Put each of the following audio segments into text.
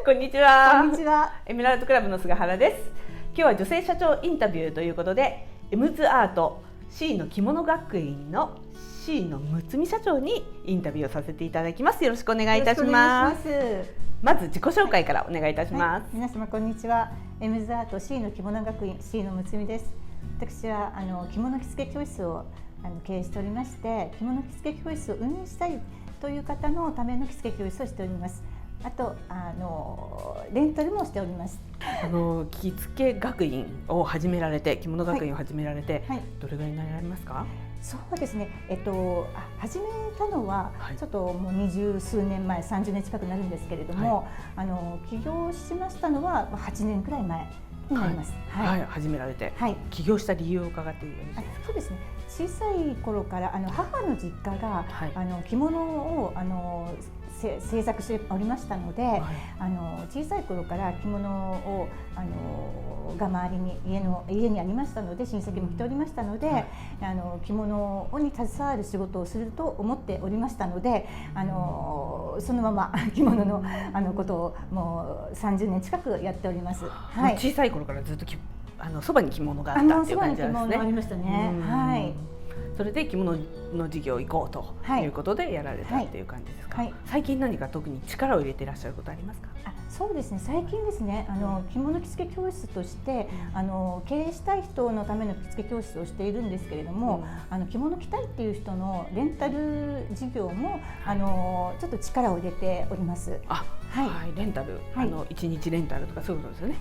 こんにちは。こんにちは。エメラルドクラブの菅原です。今日は女性社長インタビューということで、エムズアート C の着物学院の C のむつみ社長にインタビューをさせていただきます。よろしくお願いいたします。まず自己紹介からお願いいたします。皆様こんにちは。エムズアート C の着物学院 C のむつみです。私は着物着付け教室を経営しておりまして、着物着付け教室を運営したいという方のための着付け教室をしております。あとレンタルもしております。着付け学院を始められて、着物学院を始められて、どれぐらいになられますか？そうですね。始めたのはちょっともう20数年前、30年近くなるんですけれども、起業しましたのは8年くらい前になります。始められて、起業した理由を伺っていいですか？そうですね。小さい頃から母の実家が、着物を制作しておりましたので、小さい頃から着物をが周りに家にありましたので、親戚も着ておりましたので、着物に携わる仕事をすると思っておりましたので、そのまま着物のことをもう30年近くやっております。小さい頃からずっとそばに着物があったっていう感じなんですね。そばに着物ありましたね。それで着物の授業行こうということでやられたっていう感じですか？最近何か特に力を入れていらっしゃることありますか？そうですね。最近ですね、着物着付け教室として経営したい人のための着付け教室をしているんですけれども、着物着たいっていう人のレンタル事業もちょっと力を入れております。レンタル、1日レンタルとかそういうことですよね。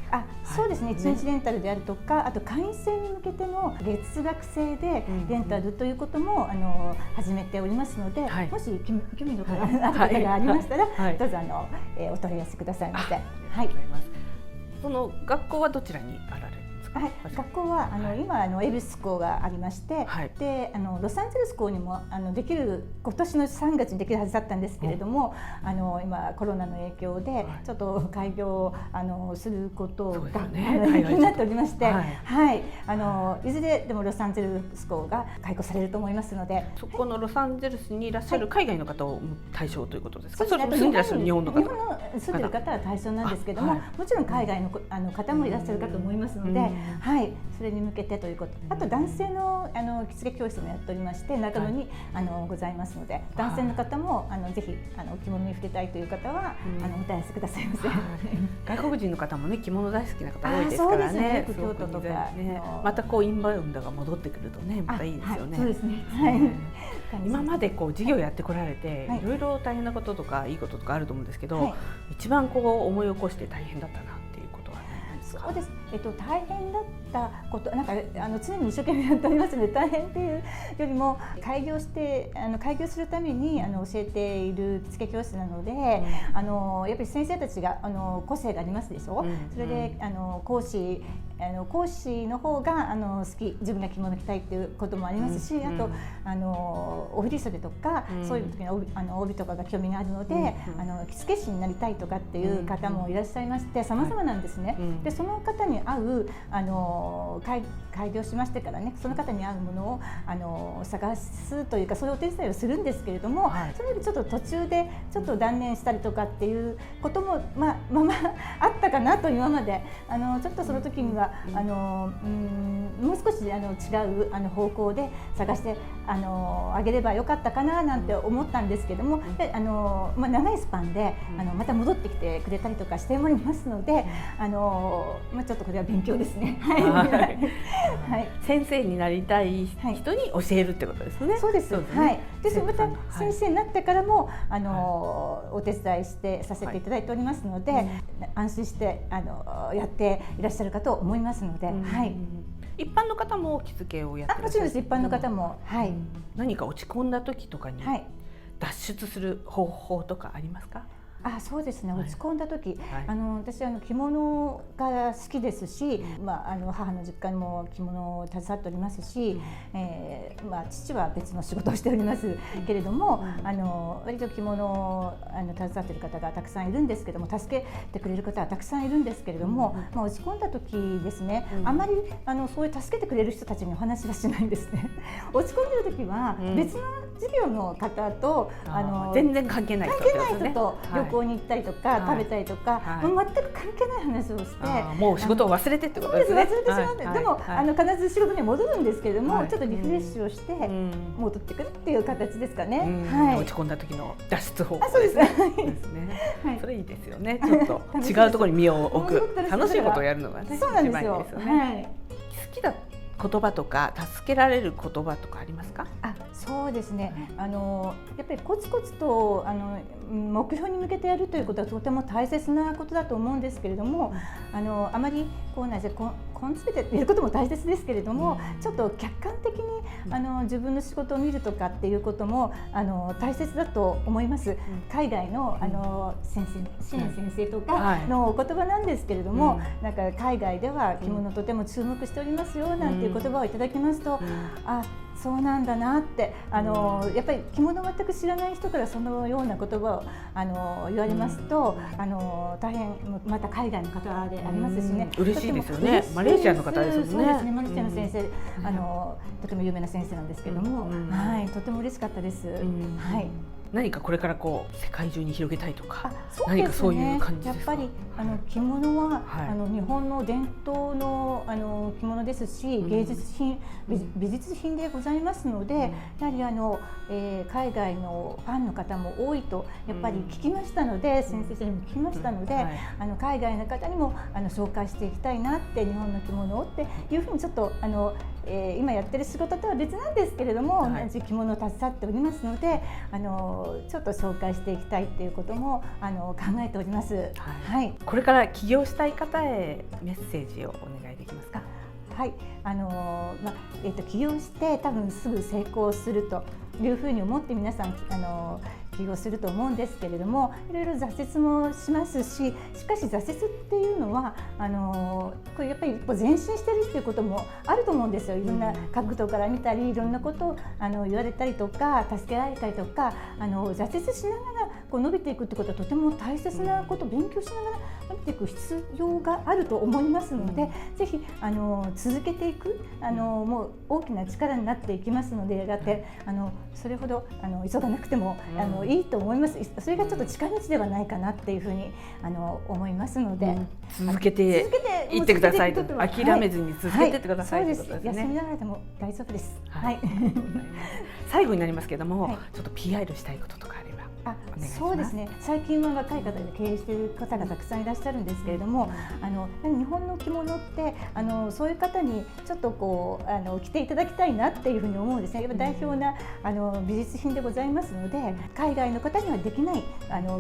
そうですね。1日レンタルであるとか、あと会員制に向けての月額制でレンタルということも始めておりますので、もし興味のある方がありましたら、どうぞお問い合わせくださいませ。その学校はどちらにあられる？学校は今恵比寿校がありまして、でロサンゼルス校にもできる今年の3月にできるはずだったんですけれども、今コロナの影響でちょっと開業することが延期になっておりまして、いずれでもロサンゼルス校が開校されると思いますので、そこのロサンゼルスにいらっしゃる海外の方を対象ということですか？それとも住んでらっしゃる日本の方？日本の住んでる方は対象なんですけども、もちろん海外の方もいらっしゃるかと思いますので。それに向けてということ、あと男性の着付け教室もやっておりまして、中野にございますので、男性の方もぜひ着物に触れたいという方はお問い合わせくださいませ。外国人の方もね、着物大好きな方多いですからね。京都とかまたインバウンドが戻ってくるとね、またいいですよね。そうですね。今まで事業やってこられて、いろいろ大変なこととかいいこととかあると思うんですけど、一番思い起こして大変だったなっていうことは何ですか？そうです。大変だったこと、常に一生懸命やっておりますので、大変っていうよりも開業するために教えている着付け教室なので、やっぱり先生たちが個性がありますでしょ。それで講師の方が自分が着物着たいっていうこともありますし、あとお振り袖とかそういう時に帯とかが興味があるので、着付け師になりたいとかっていう方もいらっしゃいまして、様々なんですね。でその方に合う開業しましてからね、その方に合うものを探すというか、そういうお手伝いをするんですけれども、それでちょっと途中でちょっと断念したりとかっていうこともあったかなと今までちょっとその時にはもう少し違う方向で探してあげればよかったかななんて思ったんですけども、長いスパンでまた戻ってきてくれたりとかしておりますので、ちょっとこれは勉強ですね。先生になりたい人に教えるってことですね。そうです。でまた先生になってからもお手伝いさせていただいておりますので、安心してやっていらっしゃるかと思いますので。一般の方も着付けをやってらっしゃる？もちろんです。一般の方も。何か落ち込んだ時とかに脱出する方法とかありますか？そうですね。落ち込んだ時、私着物が好きですし、母の実家にも着物を携わっておりますし、父は別の仕事をしておりますけれども、割と着物を携わっている方がたくさんいるんですけども、助けてくれる方はたくさんいるんですけれども、落ち込んだ時ですね、あまりそういう助けてくれる人たちにお話はしないんですね。落ち込んでる時は別の事業の方と全然関係ない人と行に行ったりとか、食べたりとか、もう全く関係ない話をして、もう仕事を忘れてってことですね。忘れてしまって、でも必ず仕事に戻るんですけれども、ちょっとリフレッシュをして戻ってくるっていう形ですかね。落ち込んだ時の脱出方法ですね。それいいですよね。ちょっと違うところに身を置く、楽しいことをやるのがね、そうなんですよ。好きだ言葉とか助けられる言葉とかありますか？そうですね、やっぱりコツコツと目標に向けてやるということはとても大切なことだと思うんですけれども、あまりこうなんです根詰めてやることも大切ですけれども、ちょっと客観的に自分の仕事を見るとかっていうことも大切だと思います。海外の支援先生とかのお言葉なんですけれども、なんか海外では着物とても注目しておりますよなんていう言葉をいただきますと、そうなんだなってやっぱり着物を全く知らない人からそのような言葉を言われますと大変また海外の方でありますしね、嬉しいですよね。マレーシアの方ですよね。そうですね、マレーシアの先生とても有名な先生なんですけれども、とても嬉しかったです。何かこれからこう世界中に広げたいとか、何かそういう感じですか？やっぱり着物は日本の伝統の着物ですし、芸術品、美術品でございますので、やはり海外のファンの方も多いとやっぱり聞きましたので、先生にも聞きましたので、海外の方にも紹介していきたいなって、日本の着物をっていうふうにちょっと今やってる仕事とは別なんですけれども、同じ着物を携わっておりますのでちょっと紹介していきたいということも考えております。これから起業したい方へメッセージをお願いできますか？起業して多分すぐ成功するというふうに思って皆さん起業すると思うんですけれども、いろいろ挫折もしますし、しかし挫折っていうのはこれやっぱり前進してるっていうこともあると思うんですよ。いろんな角度から見たり、いろんなことを言われたりとか、助けられたりとか挫折しながら伸びていくってことはとても大切なこと、勉強しながら伸びていく必要があると思いますので、ぜひ続けていくもう大きな力になっていきますので、やがてそれほど急がなくてもいいと思います。それがちょっと近道ではないかなっていうふうに思いますので、続けていってくださいと、諦めずに続けていってくださいということですね。休みながらでも大丈夫です。最後になりますけれども、ちょっと PR したいこととかあれば。そうですね、最近は若い方で経営している方がたくさんいらっしゃるんですけれども、日本の着物ってそういう方にちょっと着ていただきたいなっていうふうに思うんですね。やっぱ代表な美術品でございますので、海外の方にはできない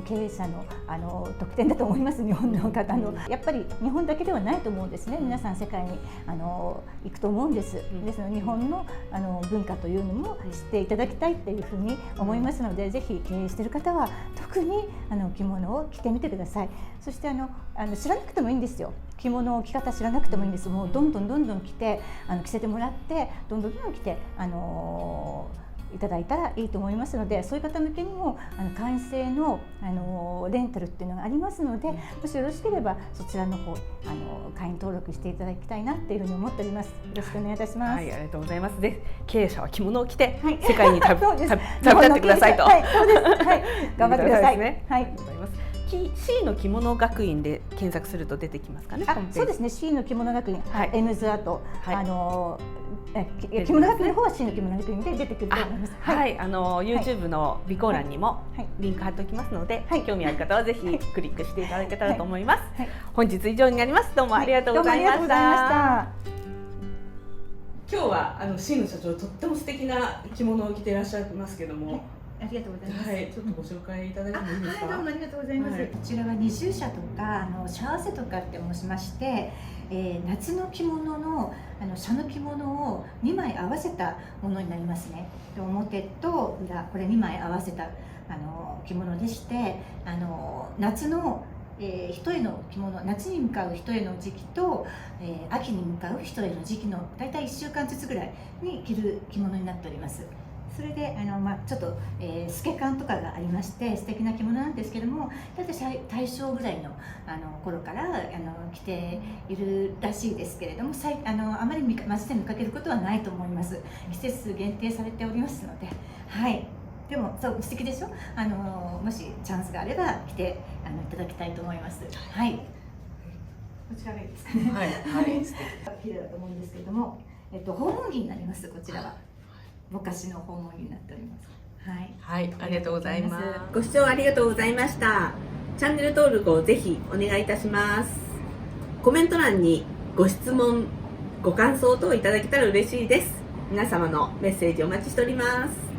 経営者の特典だと思います。日本の方のやっぱり日本だけではないと思うんですね。皆さん世界に行くと思うんです。ですので日本の文化というのも知っていただきたいっていうふうに思いますので、ぜひ経営している方は特に着物を着てみてください。そして知らなくてもいいんですよ。着物を着方知らなくてもいいんです。もうどんどん着て着せてもらってどんどん着ていただいたらいいと思いますので、そういう方向けにも会員制のレンタルっていうのがありますので、もしよろしければそちらの方会員登録していただきたいなっていうふうに思っております。よろしくお願いいたします。ありがとうございます。で、経営者は着物を着て世界に旅立ってくださいと。そうです。頑張ってください。ありがとうございます。C の着物学院で検索すると出てきますかね。そうですね。C の着物学院、エムズアート、着物学院の方は C の着物学院で出てくると思います。YouTube の備考欄にもリンク貼っておきますので、興味ある方はぜひクリックしていただけたらと思います。本日以上になります。どうもありがとうございました。今日はC の社長、とっても素敵な着物を着ていらっしゃいますけども。ありがとうございます。ちょっとご紹介いただいてもいいですか。どうもありがとうございます。こちらは二重社とかシャワセとかって申しまして、夏の着物の紗の着物を2枚合わせたものになりますね。表と裏、これ2枚合わせた着物でして、夏の人への着物、夏に向かう人への時期と、秋に向かう人への時期のだいたい1週間ずつぐらいに着る着物になっております。それでちょっと、透け感とかがありまして素敵な着物なんですけども、大体大正ぐらいの頃から着ているらしいですけれども、あまり街で見かけることはないと思います。季節限定されておりますので、でもそう素敵でしょ。もしチャンスがあれば来ていただきたいと思います。はい。こちらがいいですかね。はいはい。素敵。綺麗だと思うんですけれども、訪問着になります。こちらはぼかしの訪問着になっております。はい。はい、ありがとうございます。ご視聴ありがとうございました。チャンネル登録をぜひお願いいたします。コメント欄にご質問、ご感想等いただけたら嬉しいです。皆様のメッセージお待ちしております。